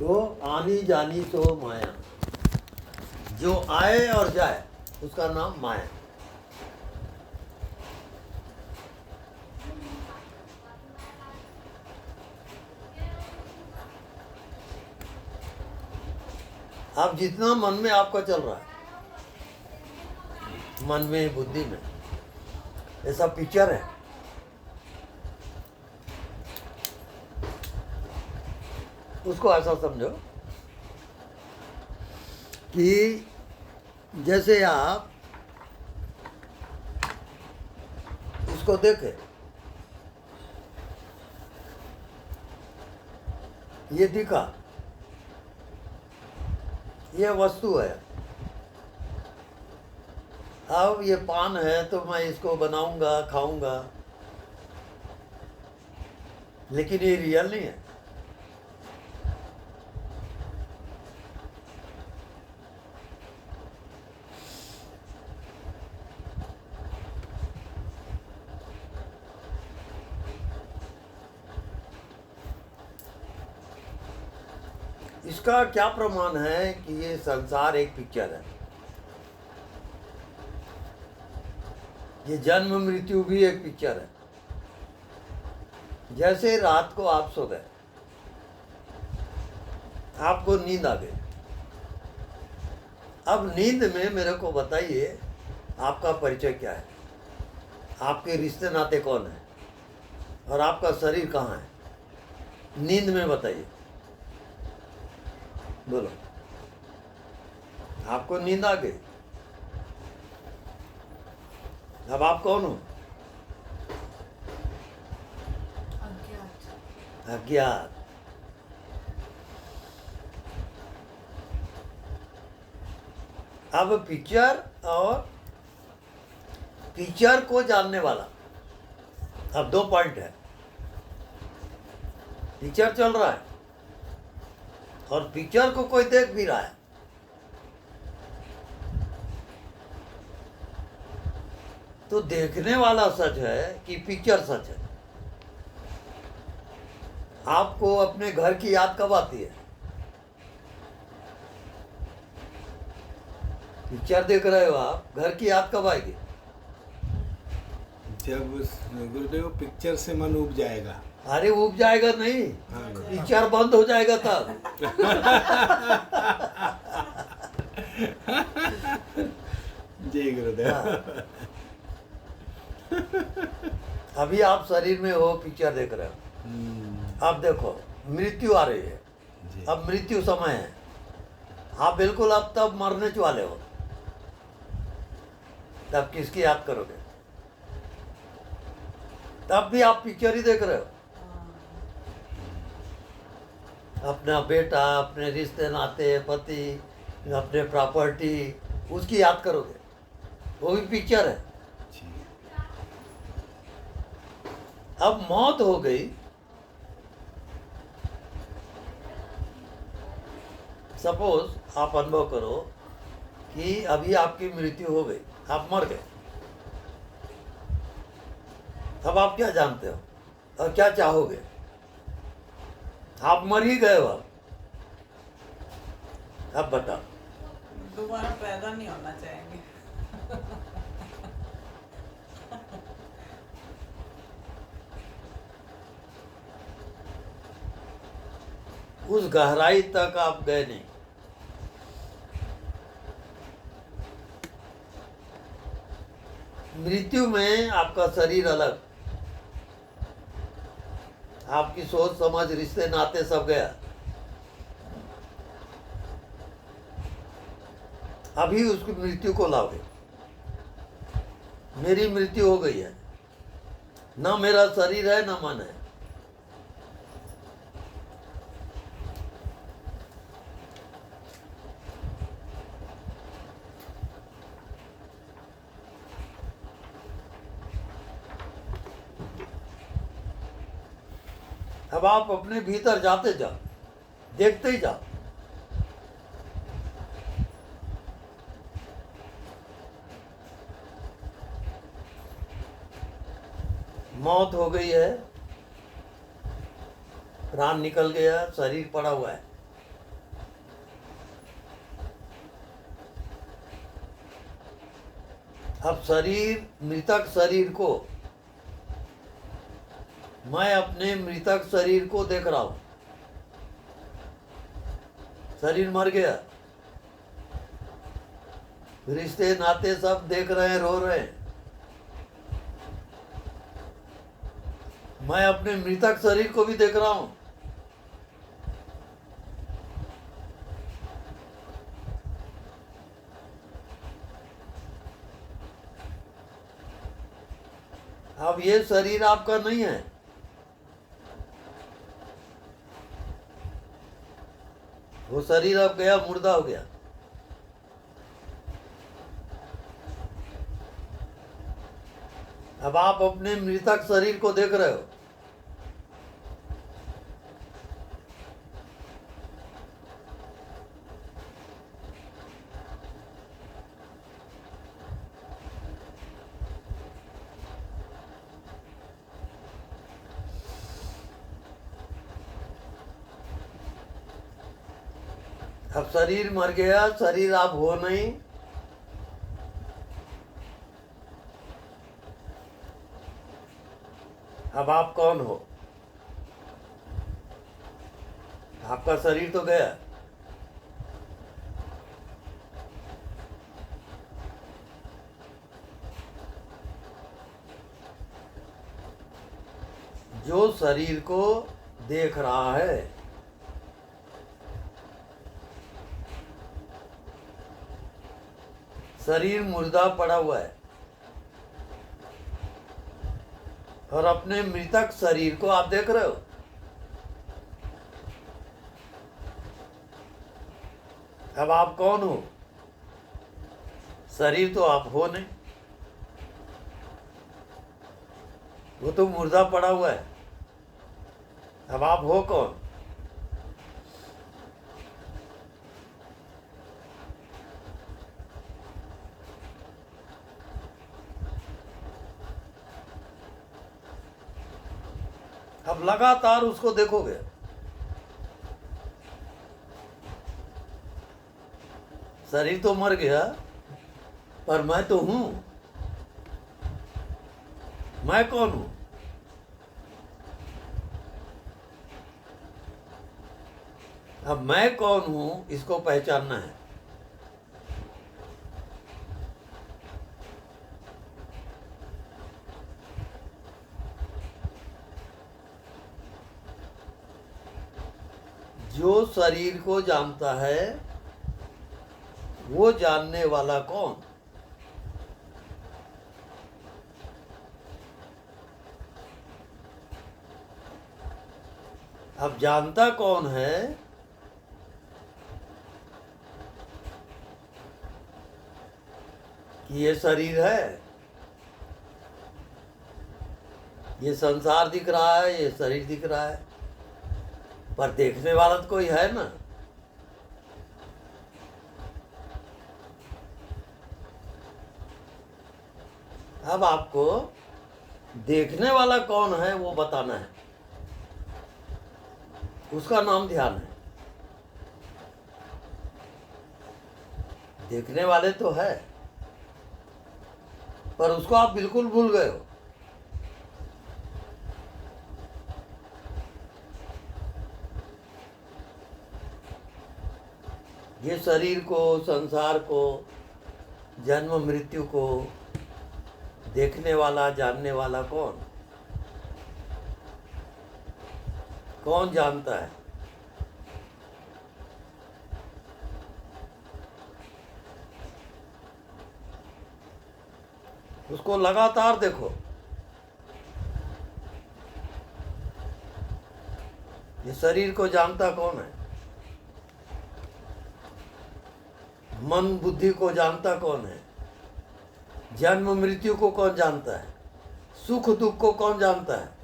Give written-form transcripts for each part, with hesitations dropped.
तो आनी जानी सो माया, जो आए और जाए उसका नाम माया। अब जितना मन में आपका चल रहा है, मन में बुद्धि में, ये सब पिक्चर है। उसको ऐसा समझो कि जैसे आप इसको देखें, ये दिखा, ये वस्तु है। अब ये पान है तो मैं इसको बनाऊंगा, खाऊंगा, लेकिन ये रियल नहीं है। इसका क्या प्रमाण है कि ये संसार एक पिक्चर है? ये जन्म मृत्यु भी एक पिक्चर है। जैसे रात को आप सो गए, आपको नींद आ गई। अब नींद में मेरे को बताइए, आपका परिचय क्या है, आपके रिश्ते नाते कौन है, और आपका शरीर कहाँ है? नींद में बताइए, बोलो। आपको नींद आ गई, अब आप कौन हो? अज्ञात। अब पिक्चर और पिक्चर को जानने वाला, अब दो पॉइंट है। पिक्चर चल रहा है और पिक्चर को कोई देख भी रहा है। तो देखने वाला सच है कि पिक्चर सच है? आपको अपने घर की याद कब आती है? पिक्चर देख रहे हो आप, घर की याद कब आएगी? जब गुरुदेव पिक्चर से मन उब जाएगा। अरे उब जाएगा नहीं, हाँ। पिक्चर बंद हो जाएगा तब। जय गुरुदेव। हाँ। अभी आप शरीर में हो, पिक्चर देख रहे हो। अब देखो, मृत्यु आ रही है, जी। अब मृत्यु समय है, आप बिल्कुल अब तब मरने वाले हो, तब किसकी याद करोगे? तब भी आप पिक्चर ही देख रहे हो। अपना बेटा, अपने रिश्ते नाते, पति, अपने प्रॉपर्टी, उसकी याद करोगे, वो भी पिक्चर है। जी। अब मौत हो गई, सपोज आप अनुभव करो कि अभी आपकी मृत्यु हो गई, आप मर गए। अब आप क्या जानते हो और क्या चाहोगे? आप मर ही गए हो। अब बताओ। दोबारा पैदा नहीं होना चाहेंगे। उस गहराई तक आप गए नहीं। मृत्यु में आपका शरीर अलग, आपकी सोच समझ, रिश्ते नाते सब गया। अभी उसकी मृत्यु को लाओगे। मेरी मृत्यु हो गई है, ना मेरा शरीर है ना मन है। अब आप अपने भीतर जाते जाओ, देखते ही जाओ। मौत हो गई है, प्राण निकल गया, शरीर पड़ा हुआ है। अब शरीर, मृतक शरीर को, मैं अपने मृतक शरीर को देख रहा हूं। शरीर मर गया, रिश्ते नाते सब देख रहे हैं, रो रहे हैं। मैं अपने मृतक शरीर को भी देख रहा हूं। अब ये शरीर आपका नहीं है। वो शरीर अब गया, मुर्दा हो गया। अब आप अपने मृतक शरीर को देख रहे हो। अब शरीर मर गया, शरीर आप हो नहीं। अब आप कौन हो? आपका शरीर तो गया। जो शरीर को देख रहा है, शरीर मुर्दा पड़ा हुआ है, और अपने मृतक शरीर को आप देख रहे हो। अब आप कौन हो? शरीर तो आप हो नहीं, वो तो मुर्दा पड़ा हुआ है। अब आप हो कौन? अब लगातार उसको देखोगे। शरीर तो मर गया, पर मैं तो हूं। मैं कौन हूं? अब मैं कौन हूं, इसको पहचानना है। जो शरीर को जानता है, वो जानने वाला कौन? अब जानता कौन है? कि ये शरीर है, ये संसार दिख रहा है, ये शरीर दिख रहा है, पर देखने वाला तो कोई है ना। अब आपको देखने वाला कौन है वो बताना है, उसका नाम ध्यान है। देखने वाले तो है, पर उसको आप बिल्कुल भूल गए हो। ये शरीर को, संसार को, जन्म मृत्यु को देखने वाला, जानने वाला कौन? कौन जानता है? उसको लगातार देखो। ये शरीर को जानता कौन है? मन बुद्धि को जानता कौन है? जन्म मृत्यु को कौन जानता है? सुख दुख को कौन जानता है?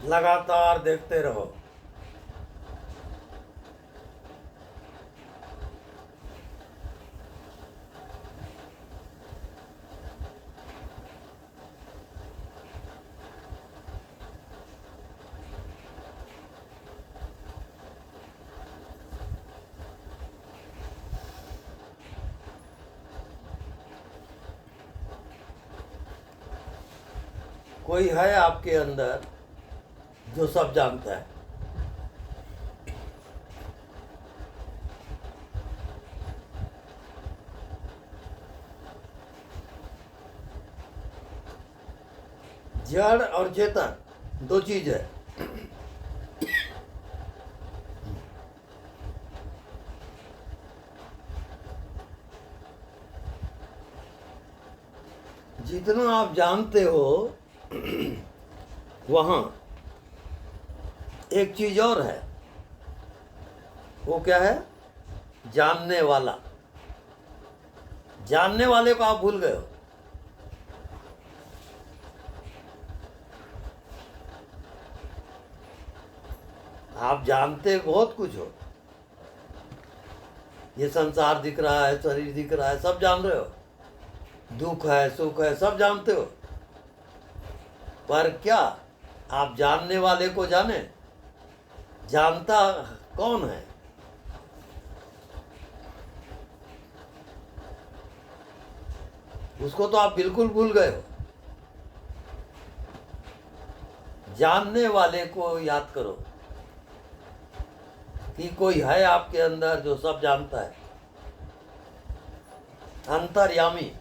लगातार देखते रहो। कोई है आपके अंदर जो सब जानता है। जड़ और चेतन दो चीज है। जितना आप जानते हो वहां एक चीज और है। वो क्या है? जानने वाला। जानने वाले को आप भूल गए हो। आप जानते बहुत कुछ हो। ये संसार दिख रहा है, शरीर दिख रहा है, सब जान रहे हो। दुख है, सुख है, सब जानते हो। पर क्या आप जानने वाले को जाने? जानता कौन है? उसको तो आप बिल्कुल भूल गए हो। जानने वाले को याद करो कि कोई है आपके अंदर जो सब जानता है। अंतर्यामी।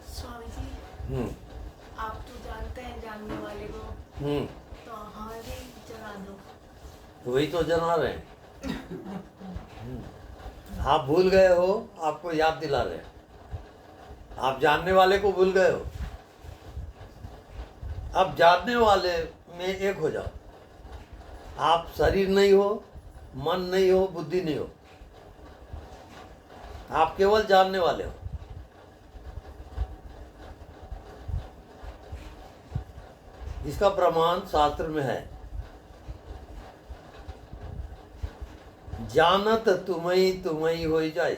स्वामी जी, आप तो जानते हैं जानने वाले को, तो हमें भी जला दो। वही तो जना रहे हैं। आप भूल गए हो, आपको याद दिला रहे हैं। आप जानने वाले को भूल गए हो। अब जानने वाले में एक हो जाओ। आप शरीर नहीं हो, मन नहीं हो, बुद्धि नहीं हो। आप केवल जानने वाले हो। इसका प्रमाण शास्त्र में है। जानत तुम्ही तुम्ही होई जाए,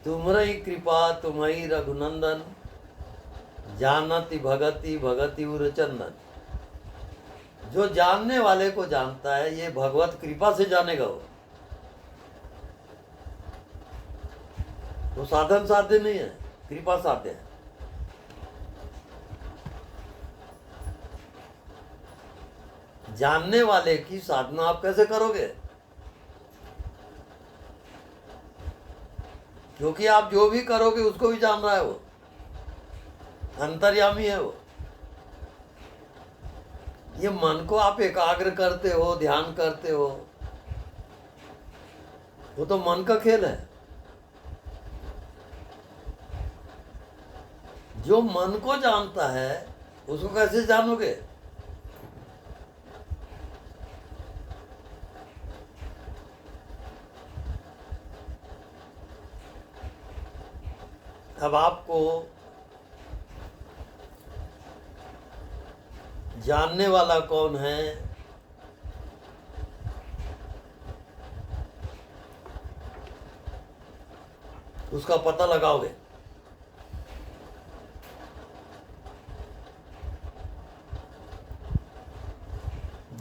तुमरी कृपा तुम्ही रघुनंदन, जानति भगति भगति उर चंदन। जो जानने वाले को जानता है, ये भगवत कृपा से जानेगा वो। तो साधन साध्य नहीं है, कृपा साध्य है। जानने वाले की साधना आप कैसे करोगे? क्योंकि आप जो भी करोगे उसको भी जान रहा है वो। अंतर्यामी है वो। ये मन को आप एकाग्र करते हो, ध्यान करते हो, वो तो मन का खेल है। जो मन को जानता है उसको कैसे जानोगे? अब आपको जानने वाला कौन है, उसका पता लगाओगे।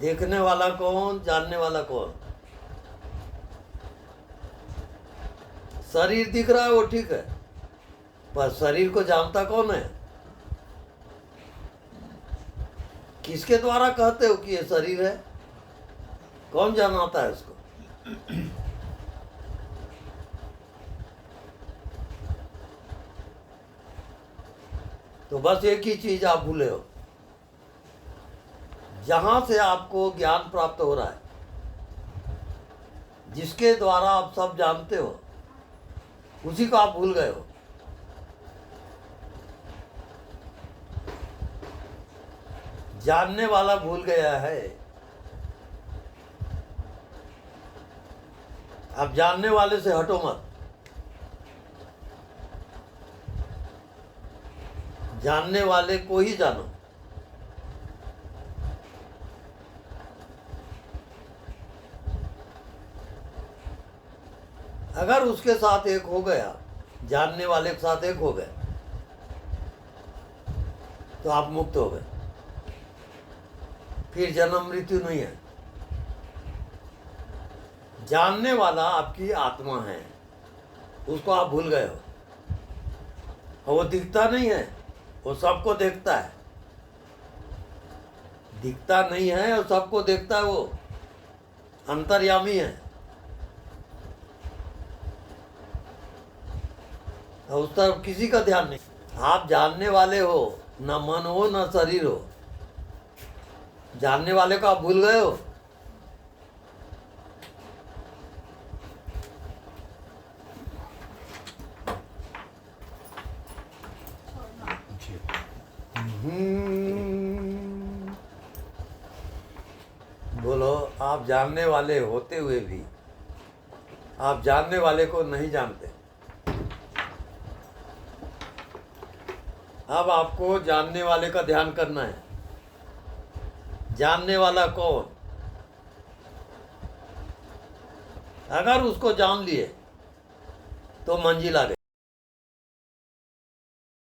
देखने वाला कौन, जानने वाला कौन? शरीर दिख रहा है वो ठीक है, पर शरीर को जानता कौन है? किसके द्वारा कहते हो कि ये शरीर है? कौन जानता है उसको? तो बस एक ही चीज आप भूले हो। जहां से आपको ज्ञान प्राप्त हो रहा है, जिसके द्वारा आप सब जानते हो, उसी को आप भूल गए हो। जानने वाला भूल गया है। अब जानने वाले से हटो मत, जानने वाले को ही जानो। अगर उसके साथ एक हो गया, जानने वाले के साथ एक हो गए, तो आप मुक्त हो गए, फिर जन्म मृत्यु नहीं है। जानने वाला आपकी आत्मा है, उसको आप भूल गए हो। और वो दिखता नहीं है, वो सबको देखता है। दिखता नहीं है और सबको देखता है, वो अंतर्यामी है। और उस तरफ किसी का ध्यान नहीं। आप जानने वाले हो, न मन हो न शरीर हो। जानने वाले को आप भूल गए हो। बोलो, आप जानने वाले होते हुए भी आप जानने वाले को नहीं जानते। अब आपको जानने वाले का ध्यान करना है। जानने वाला कौन? अगर उसको जान लिए तो मंजिल आ गई।